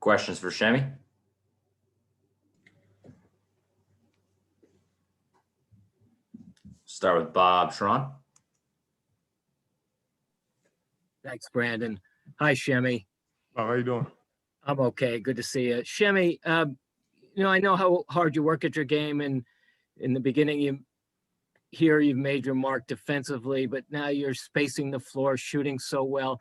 Questions for Semi? Start with Bob Sharon. Thanks, Brandon. Hi, Semi. Oh, how you doing? I'm okay. Good to see you. Semi, I know how hard you work at your game, and in the beginning, you've made your mark defensively, but now you're spacing the floor, shooting so well.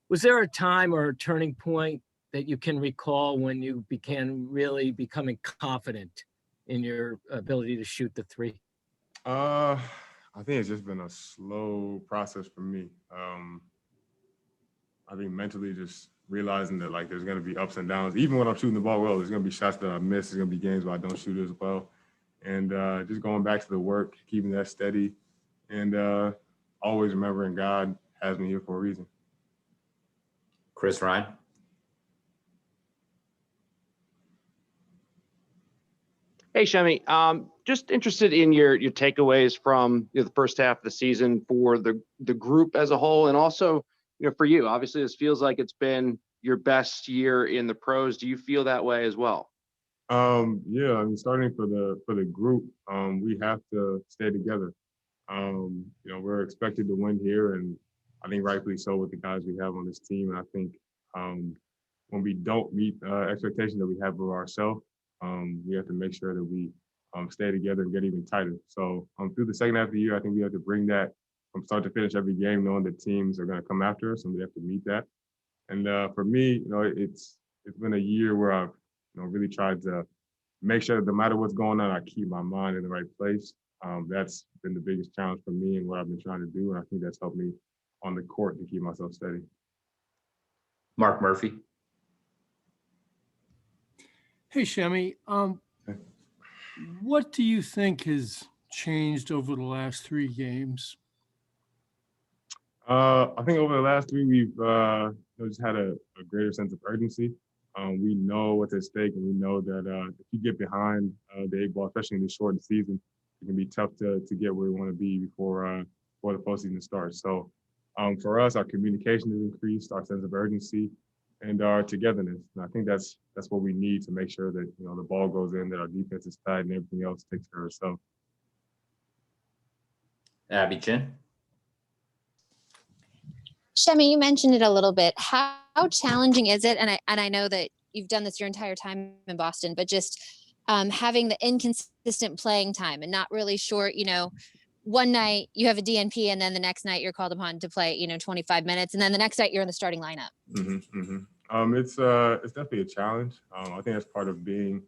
Was there a time or a turning point that you can recall when you began really becoming confident in your ability to shoot the three? I think it's just been a slow process for me. I think mentally just realizing that like there's gonna be ups and downs. Even when I'm shooting the ball well, there's gonna be shots that I miss. There's gonna be games where I don't shoot as well. And just going back to the work, keeping that steady, and always remembering God has me here for a reason. Chris Ryan. Hey, Semi. Just interested in your takeaways from the first half of the season for the group as a whole, and also for you. Obviously, this feels like it's been your best year in the pros. Do you feel that way as well? Yeah, I mean, starting for the group, we have to stay together. We're expected to win here, and I think rightfully so with the guys we have on this team. And I think when we don't meet expectations that we have of ourselves, we have to make sure that we stay together and get even tighter. So through the second half of the year, I think we have to bring that from start to finish every game, knowing that teams are going to come after us, and we have to meet that. And for me, it's been a year where I've really tried to make sure that no matter what's going on, I keep my mind in the right place. That's been the biggest challenge for me and what I've been trying to do, and I think that's helped me on the court to keep myself steady. Mark Murphy. Hey, Semi. What do you think has changed over the last 3 games? I think over the last 3, we've just had a greater sense of urgency. We know what's at stake, and we know that if you get behind the 8 ball, especially in the shortened season, it can be tough to get where we want to be before the postseason starts. So for us, our communication has increased, our sense of urgency, and our togetherness. And I think that's what we need to make sure that the ball goes in, that our defense is tight, and everything else takes care of itself. Abby Chin. Semi, you mentioned it a little bit. How challenging is it? And I know that you've done this your entire time in Boston, but just having the inconsistent playing time and not really sure, one night you have a DNP and then the next night you're called upon to play, 25 minutes. And then the next night you're in the starting lineup. It's definitely a challenge. I think that's part of being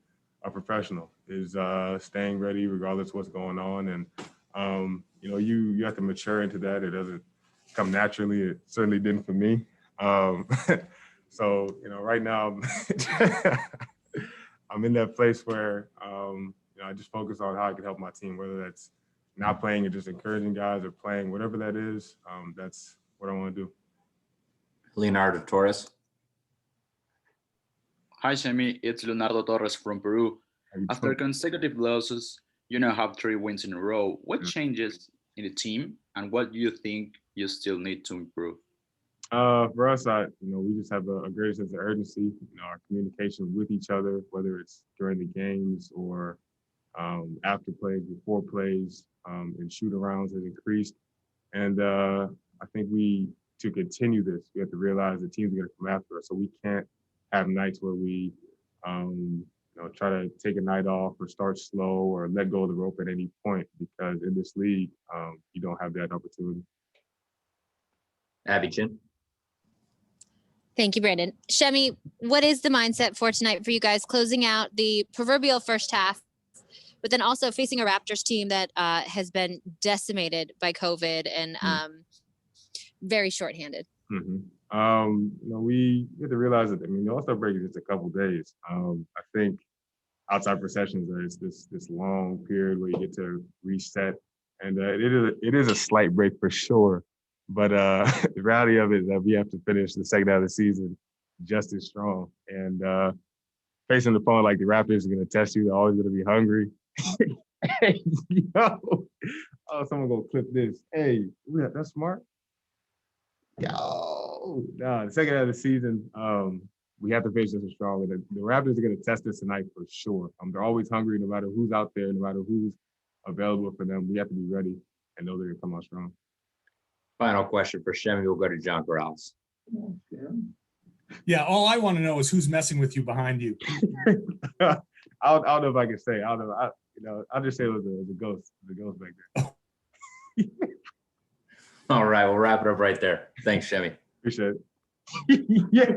a professional is staying ready regardless of what's going on. And, you have to mature into that. It doesn't come naturally. It certainly didn't for me. So, right now I'm in that place where, I just focus on how I can help my team, whether that's not playing and just encouraging guys or playing, whatever that is. That's what I want to do. Leonardo Torres. Hi, Semi. It's Leonardo Torres from Peru. After consecutive losses, you now have 3 wins in a row. What changes in the team, and what do you think you still need to improve? For us, we just have a greater sense of urgency. Our communication with each other, whether it's during the games or after plays, before plays, and shoot-arounds has increased. And I think to continue this, we have to realize the teams are going to come after us. So we can't have nights where we try to take a night off or start slow or let go of the rope at any point, because in this league, you don't have that opportunity. Abby Chin. Thank you, Brandon. Semi, what is the mindset for tonight for you guys closing out the proverbial first half, but then also facing a Raptors team that has been decimated by COVID and very shorthanded? We have to realize that, the All-Star break is just a couple days. I think outside perceptions is this long period where you get to reset, and it is a slight break for sure. But the reality of it is that we have to finish the second half of the season just as strong. And facing the opponent like the Raptors is going to test you. They're always going to be hungry. Hey, someone gonna clip this. Hey, that's smart. The second half of the season, we have to finish this strong. The Raptors are going to test us tonight for sure. They're always hungry, no matter who's out there, no matter who's available for them. We have to be ready and know they're going to come out strong. Final question for Shemi. We'll go to John Corrales. Yeah, all I want to know is who's messing with you behind you. I don't know if I can say. I don't know. I'll just say it was a ghost. The ghost back there. All right, we'll wrap it up right there. Thanks, Shemi. Appreciate it. Yeah.